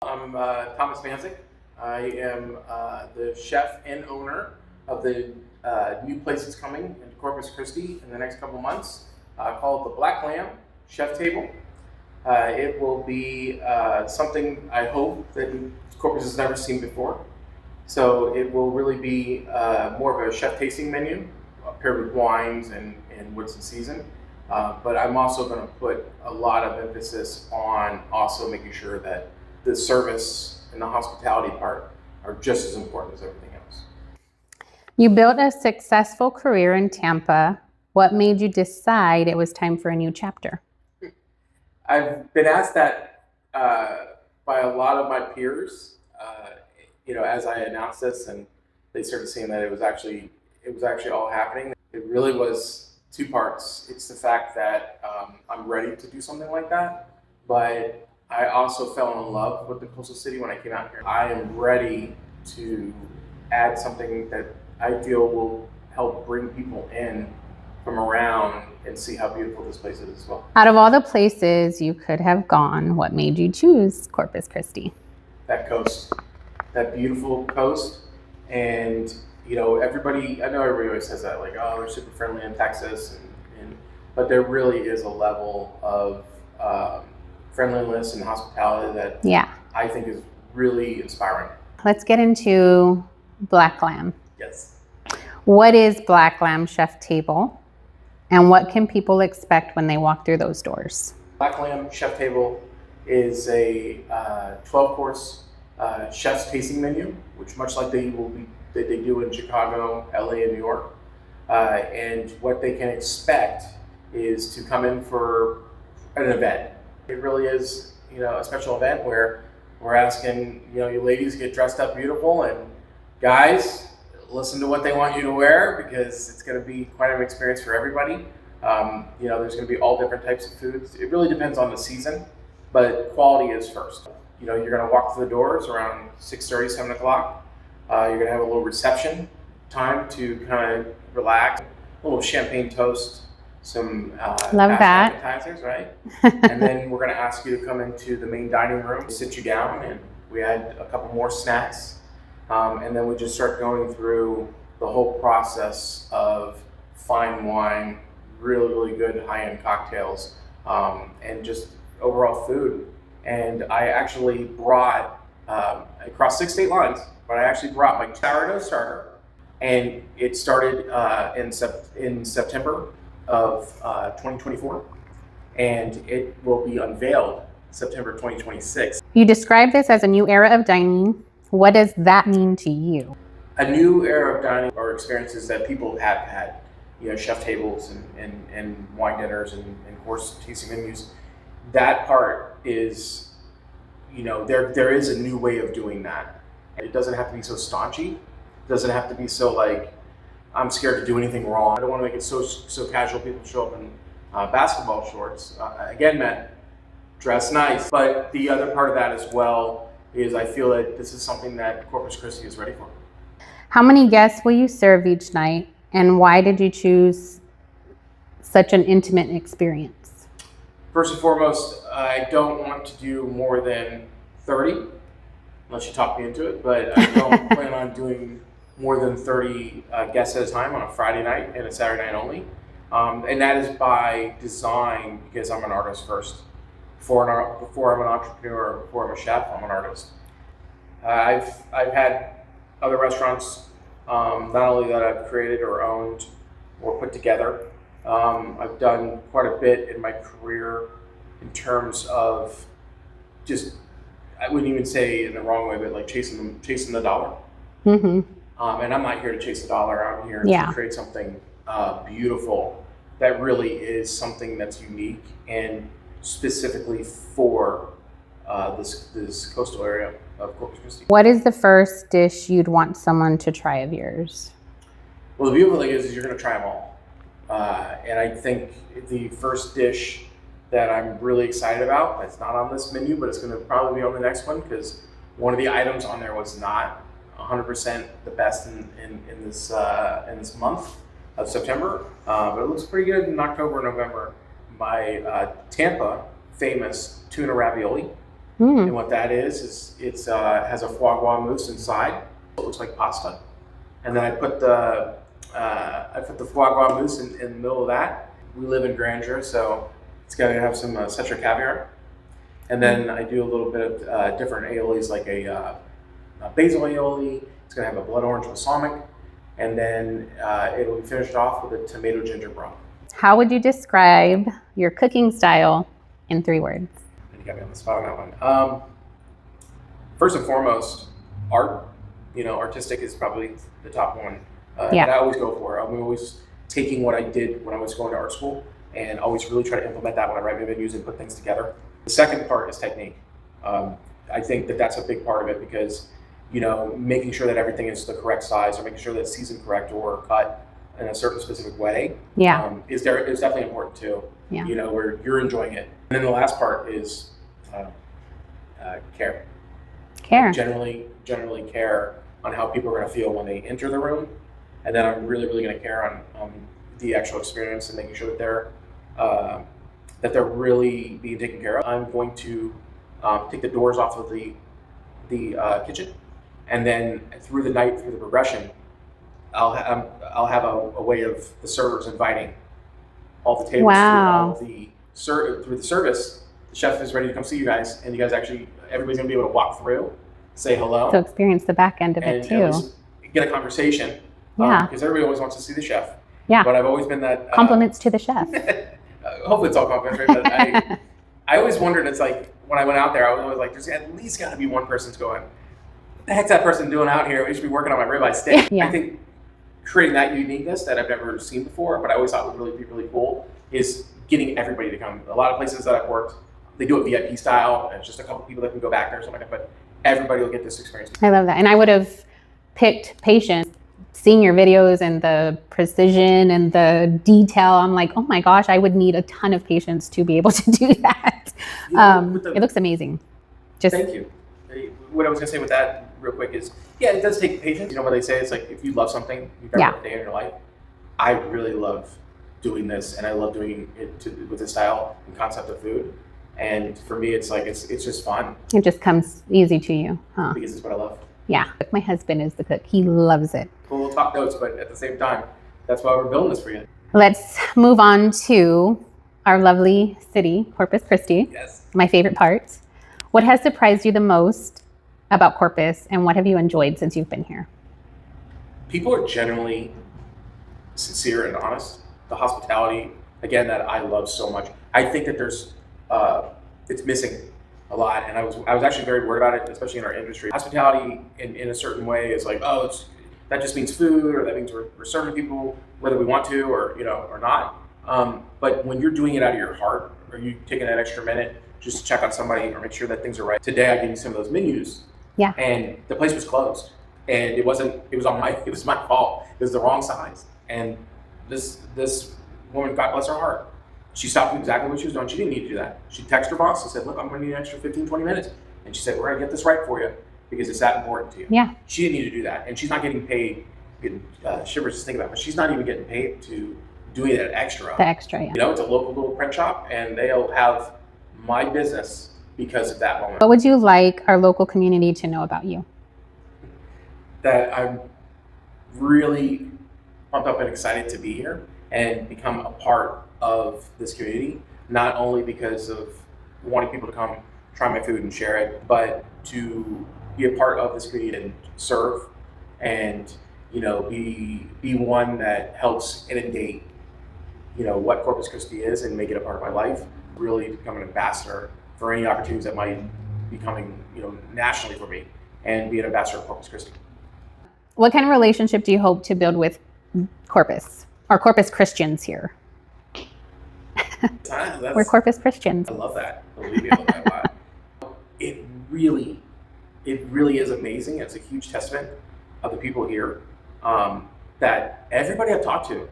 I'm Thomas Vanzik. I am the chef and owner of the new place that's coming in Corpus Christi in the next couple months, called the Black Lamb Chef Table. It will be something I hope that Corpus has never seen before. So it will really be more of a chef tasting menu paired with wines and what's in season. But I'm also going to put a lot of emphasis on also making sure that the service and the hospitality part are just as important as everything else. You built a successful career in Tampa. What made you decide it was time for a new chapter? I've been asked that by a lot of my peers, as I announced this, and they started seeing that it was actually all happening. It really was two parts. It's the fact that I'm ready to do something like that, but I also fell in love with the coastal city when I came out here. I am ready to add something that I feel will help bring people in from around and see how beautiful this place is as well. Out of all the places you could have gone, what made you choose Corpus Christi? That coast, that beautiful coast. And I know everybody always says that, like, oh, they're super friendly in Texas, but there really is a level of friendliness and hospitality that I think is really inspiring. Let's get into Black Lamb. Yes. What is Black Lamb Chef Table, and what can people expect when they walk through those doors? Black Lamb Chef Table is a 12-course chef's tasting menu, which much like they do in Chicago, LA, and New York. And what they can expect is to come in for an event. It really is, a special event where we're asking, you ladies get dressed up beautiful, and guys, listen to what they want you to wear, because it's going to be quite an experience for everybody. There's going to be all different types of foods. It really depends on the season, but quality is first. You're going to walk through the doors around 6:30, 7 o'clock. You're going to have a little reception time to kind of relax, a little champagne toast, some appetizers, right? And then we're going to ask you to come into the main dining room, sit you down, and we add a couple more snacks. And then we just start going through the whole process of fine wine, really, really good high-end cocktails, and just overall food. And I actually brought, across 6 state lines, but I actually brought my sourdough starter. And it started in September of 2024, and it will be unveiled September 2026. You describe this as a new era of dining. What does that mean to you? A new era of dining are experiences that people have had, chef tables and wine dinners and course tasting menus. That part is, there is a new way of doing that. It doesn't have to be so staunchy. It doesn't have to be so like, I'm scared to do anything wrong. I don't want to make it so casual people show up in basketball shorts. Again, Matt, dress nice. But the other part of that as well is I feel that this is something that Corpus Christi is ready for. How many guests will you serve each night, and why did you choose such an intimate experience? First and foremost, I don't want to do more than 30, unless you talk me into it, but I don't plan on doing more than 30 guests at a time on a Friday night and a Saturday night only. And that is by design, because I'm an artist first. Before I'm an entrepreneur, before I'm a chef, I'm an artist. I've had other restaurants, not only that I've created or owned or put together. I've done quite a bit in my career in terms of just, I wouldn't even say in the wrong way, but like chasing the dollar. Mm-hmm. And I'm not here to chase the dollar. I'm here to create something beautiful that really is something that's unique and specifically for this coastal area of Corpus Christi. What is the first dish you'd want someone to try of yours? Well, the beautiful thing is you're going to try them all. And I think the first dish that I'm really excited about, that's not on this menu, but it's going to probably be on the next one, because one of the items on there was not 100% the best in this month of September, but it looks pretty good in October and November. My Tampa famous tuna ravioli And what that is it's has a foie gras mousse inside. It looks like pasta. And then I put the foie gras mousse in the middle of that. We live in grandeur, so it's got to have some Cetra caviar. And then I do a little bit of different aiolis, like a basil aioli. It's going to have a blood orange balsamic. And then it'll be finished off with a tomato ginger broth. How would you describe your cooking style in 3 words? You got me on the spot on that one. First and foremost, art. Artistic is probably the top one that I always go for. I'm always taking what I did when I was going to art school and always really try to implement that when I write my menus and put things together. The second part is technique. I think that's a big part of it because, making sure that everything is the correct size or making sure that it's seasoned correct or cut in a certain specific way is definitely important too. Yeah. Where you're enjoying it. And then the last part is care. Generally care on how people are going to feel when they enter the room. And then I'm really, really going to care on the actual experience and making sure that they're really being taken care of. I'm going to take the doors off of the kitchen, and then through the night, through the progression, I'll have a way of the servers inviting all the tables through the service. The chef is ready to come see you guys, and you guys everybody's going to be able to walk through, say hello, so experience the back end of it too, get a conversation. Because everybody always wants to see the chef. Yeah. But I've always been that compliments to the chef. Hopefully it's all compliments, right? But I always wondered. It's like when I went out there, I was always like, "There's at least got to be one person's going, what the heck's that person doing out here? We should be working on my ribeye steak." I think creating that uniqueness that I've never seen before, but I always thought would really be really cool, is getting everybody to come. A lot of places that I've worked, they do it VIP style, and it's just a couple people that can go back there or something like that. But everybody will get this experience. I love that, and I would have picked patience. Seeing your videos and the precision and the detail, I'm like, oh my gosh, I would need a ton of patience to be able to do that. It looks amazing. Thank you. What I was going to say with that real quick is, it does take patience. What they say, it's like, if you love something, you've got a day in your life. I really love doing this, and I love doing it with the style and concept of food. And for me, it's like, it's just fun. It just comes easy to you, huh? Because it's what I love. Yeah, my husband is the cook. He loves it. We'll talk notes, but at the same time, that's why we're building this for you. Let's move on to our lovely city, Corpus Christi. Yes. My favorite part. What has surprised you the most about Corpus, and what have you enjoyed since you've been here? People are generally sincere and honest. The hospitality, again, that I love so much. I think that it's missing a lot, and I was actually very worried about it, especially in our industry. Hospitality in a certain way is like, that just means food, or that means we're serving people whether we want to or not. But when you're doing it out of your heart, or you taking that extra minute just to check on somebody or make sure that things are right. Today I gave you some of those menus, and the place was closed, and it was my fault. It was the wrong size, and this woman, God bless her heart, she stopped exactly what she was doing. She didn't need to do that. She texted her boss and said, "Look, I'm going to need an extra 15, 20 minutes." And she said, "We're going to get this right for you because it's that important to you." Yeah. She didn't need to do that. And she's not getting paid, shivers to think about it, but she's not even getting paid to doing that extra. The extra, yeah. It's a local little print shop, and they'll have my business because of that moment. What would you like our local community to know about you? That I'm really pumped up and excited to be here and become a part of this community, not only because of wanting people to come try my food and share it, but to be a part of this community and serve and be one that helps inundate what Corpus Christi is and make it a part of my life. Really become an ambassador for any opportunities that might be coming nationally for me, and be an ambassador of Corpus Christi. What kind of relationship do you hope to build with Corpus or Corpus Christians here? We're Corpus Christians. I love that. Believe me, I love that a lot. It really is amazing. It's a huge testament of the people here that everybody I've talked to,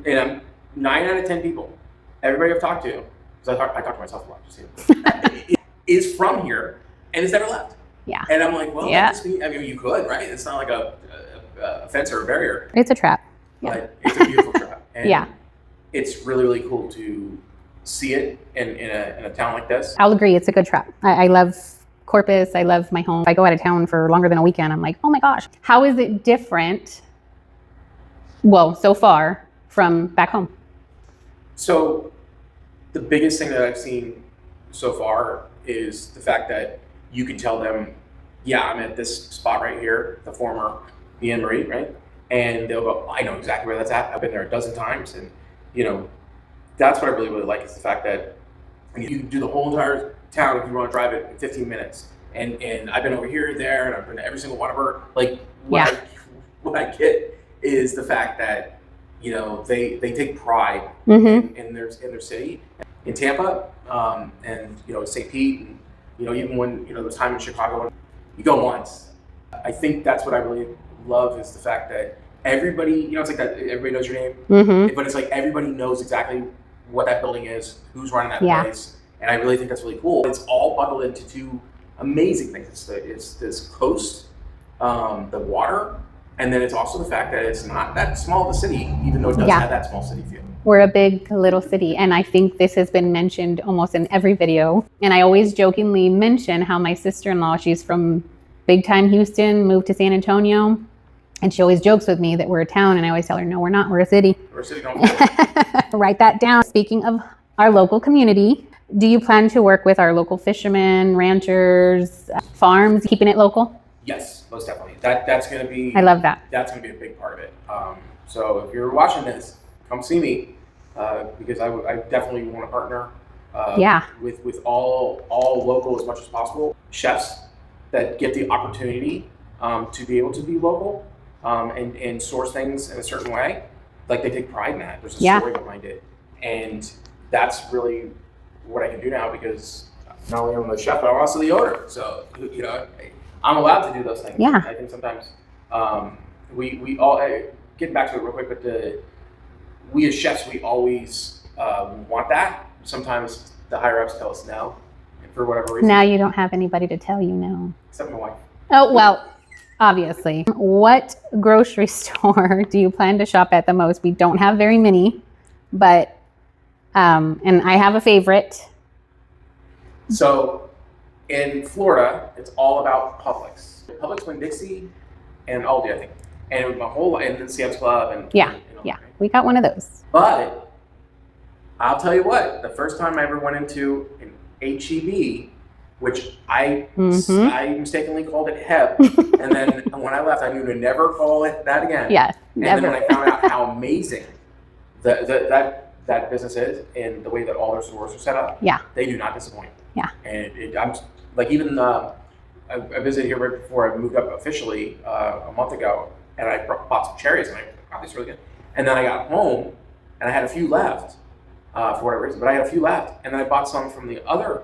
and I'm 9 out of 10 people, everybody I've talked to, because I talk to myself a lot, just is from here and has never left. Yeah. And I'm like, well, that just means, you could, right? It's not like a fence or a barrier. It's a trap. Yeah. But it's a beautiful trap. And yeah. It's really, really cool to see it in a town like this. I'll agree. It's a good trap. I love Corpus. I love my home. If I go out of town for longer than a weekend, I'm like, oh my gosh, how is it different? Well, so far from back home. So the biggest thing that I've seen so far is the fact that you can tell them, yeah, I'm at this spot right here, the former Bien Marie, right? And they'll go, I know exactly where that's at. I've been there a dozen times. And, that's what I really, really like is the fact that you can do the whole entire town if you want to drive it in 15 minutes. And I've been over here, there, and I've been to every single one of her. Like, what I get is the fact that, they take pride in their city. In Tampa, and St. Pete, and even when there was time in Chicago, you go once. I think that's what I really love is the fact that everybody, it's like that everybody knows your name, but it's like everybody knows exactly what that building is, who's running that place, and I really think that's really cool. It's all bundled into two amazing things. It's this coast, the water, and then it's also the fact that it's not that small of a city, even though it does have that small city feel. We're a big little city, and I think this has been mentioned almost in every video. And I always jokingly mention how my sister-in-law, she's from big time Houston, moved to San Antonio, and she always jokes with me that we're a town, and I always tell her, no, we're not, we're a city. We're a city. Write that down. Speaking of our local community, do you plan to work with our local fishermen, ranchers, farms, keeping it local? Yes, most definitely. That's going to be. I love that. That's going to be a big part of it. So if you're watching this, come see me because I definitely want to partner. With all local as much as possible. Chefs that get the opportunity to be able to be local and source things in a certain way, like they take pride in that. There's a story behind it, and that's really what I can do now because not only am I the chef, but I'm also the owner. So I'm allowed to do those things. Yeah. I think sometimes we all getting back to it real quick, but we as chefs, we always want that. Sometimes the higher ups tell us no, and for whatever reason. Now you don't have anybody to tell you no. Except my wife. Oh, well, obviously. What grocery store do you plan to shop at the most? We don't have very many, but, and I have a favorite. So in Florida, it's all about Publix. Publix, Winn-Dixie, and Aldi, I think. And my whole life, and then Sam's Club. And we got one of those. But I'll tell you what, the first time I ever went into an H-E-B, which I mistakenly called it Heb, and then when I left, I knew to never call it that again. Yeah, never. And then when I found out how amazing that business is and the way that all their stores are set up, they do not disappoint. Yeah. And I'm like, even I visited here right before I moved up officially a month ago, and I bought some cherries, and I thought these were really good. And then I got home, and I had a few left for whatever reason, but I had a few left, and then I bought some from the other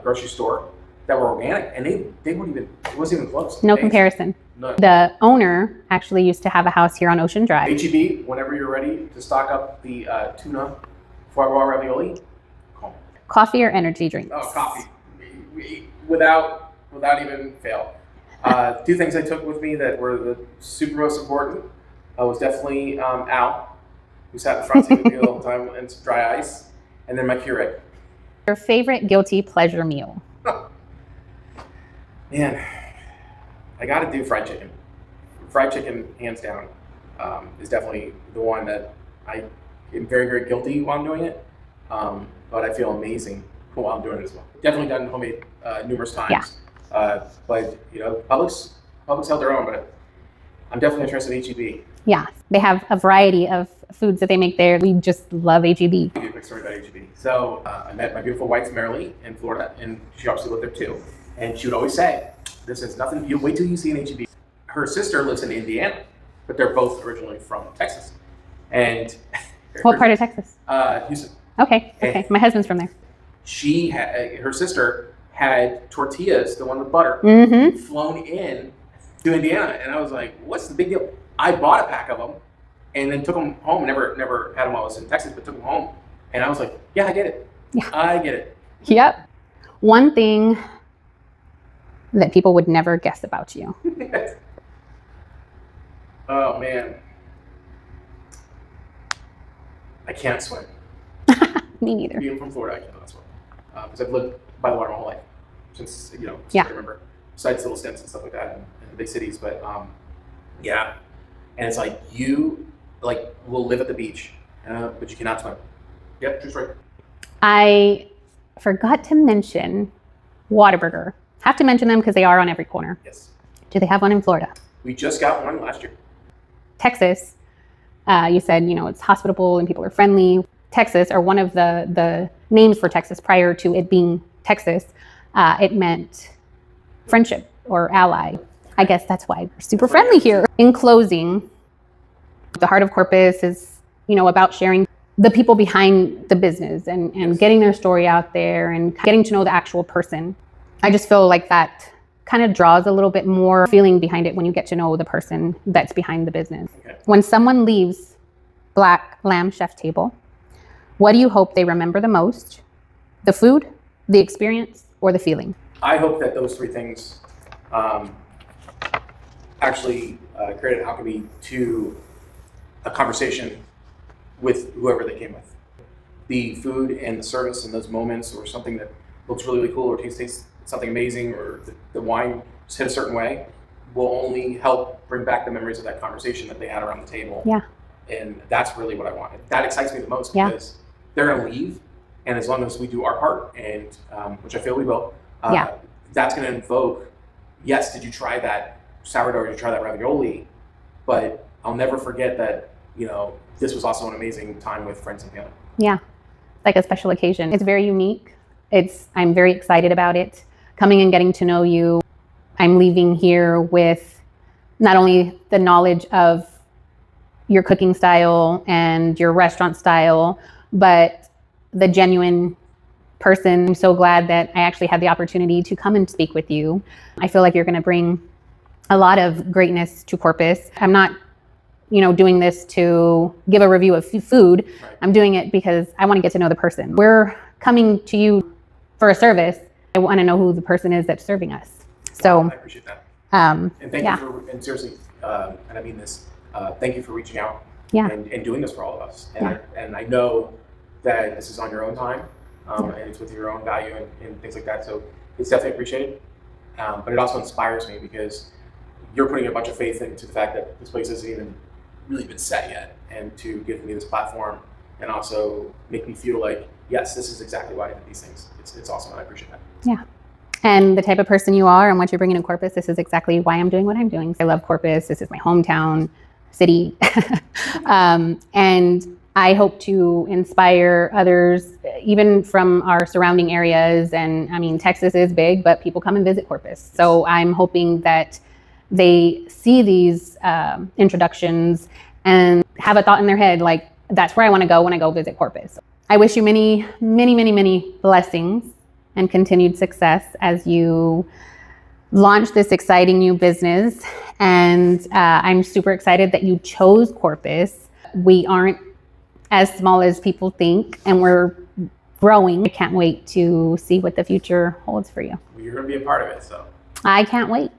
grocery store that were organic, and they weren't even, it wasn't even close. No comparison. None. The owner actually used to have a house here on Ocean Drive. H-E-B, whenever you're ready to stock up the tuna foie gras ravioli, call me. Coffee or energy drinks? Oh, coffee. Without even fail. Two things I took with me that were the super most important was definitely Al, who sat in front seat with me the whole time, and some dry ice, and then my Keurig. Your favorite guilty pleasure meal? Man, I got to do fried chicken. Fried chicken, hands down, is definitely the one that I am very, very guilty while I'm doing it, but I feel amazing while I'm doing it as well. Definitely done homemade numerous times. But Publix held their own, but I'm definitely interested in H-E-B. Yeah, they have a variety of foods that they make there. We just love H-E-B. I'll give you a quick story about H-E-B. So I met my beautiful wife, Marilee, in Florida, and she obviously lived there too. And she would always say, this is nothing, you wait till you see an H-E-B. Her sister lives in Indiana, but they're both originally from Texas. And what part of Texas? Houston. Okay. My husband's from there. Her sister had tortillas, the one with butter, flown in to Indiana, and I was like, "What's the big deal?" I bought a pack of them, and then took them home. Never had them while I was in Texas, but took them home, and I was like, "Yeah, I get it. Yeah, I get it." Yep. One thing that people would never guess about you. Oh man, I can't swim. Me neither. Being from Florida, I cannot swim because I've lived by the water my whole life. since I Yeah. remember, besides little stints and stuff like that in the big cities. But yeah, and it's like you will live at the beach, but you cannot swim. Yep, true story. I forgot to mention Whataburger. Have to mention them because they are on every corner. Yes. Do they have one in Florida? We just got one last year. Texas, you said, it's hospitable and people are friendly. Texas, or one of the names for Texas prior to it being Texas, it meant friendship or ally. I guess that's why we're super friendly here. In closing, the heart of Corpus is, about sharing the people behind the business and Yes. getting their story out there and getting to know the actual person. I just feel like that kind of draws a little bit more feeling behind it when you get to know the person that's behind the business. Okay. When someone leaves Black Lamb Chef Table, what do you hope they remember the most? The food, the experience, or the feeling? I hope that those three things actually create an alchemy to a conversation with whoever they came with. The food and the service and those moments, or something that looks really, really cool, or tastes something amazing, or the wine just hit a certain way, will only help bring back the memories of that conversation that they had around the table. Yeah. And that's really what I wanted. That excites me the most, Yeah. because they're going to leave, and as long as we do our part, and which I feel we will, Yeah. that's going to invoke, yes, did you try that sourdough, did you try that ravioli? But I'll never forget that, this was also an amazing time with friends and family. Yeah, like a special occasion. It's very unique. I'm very excited about it. Coming and getting to know you, I'm leaving here with not only the knowledge of your cooking style and your restaurant style, but the genuine person. I'm so glad that I actually had the opportunity to come and speak with you. I feel like you're going to bring a lot of greatness to Corpus. I'm not doing this to give a review of food. Right. I'm doing it because I want to get to know the person. We're coming to you for a service. I want to know who the person is that's serving us. So I appreciate that. And thank you for, and seriously, and I mean this, thank you for reaching out and doing this for all of us. And I know that this is on your own time, and it's with your own value and things like that. So it's definitely appreciated. But it also inspires me, because you're putting a bunch of faith into the fact that this place hasn't even really been set yet, and to give me this platform and also make me feel like, yes, this is exactly why I did these things. It's awesome, and I appreciate that. Yeah. And the type of person you are and what you're bringing to Corpus, this is exactly why I'm doing what I'm doing. I love Corpus. This is my hometown city. And I hope to inspire others, even from our surrounding areas. And I mean, Texas is big, but people come and visit Corpus. So I'm hoping that they see these introductions and have a thought in their head, like, that's where I want to go when I go visit Corpus. I wish you many, many, many, many blessings and continued success as you launch this exciting new business. And I'm super excited that you chose Corpus. We aren't as small as people think, and we're growing. I can't wait to see what the future holds for you. Well, you're going to be a part of it, so. I can't wait.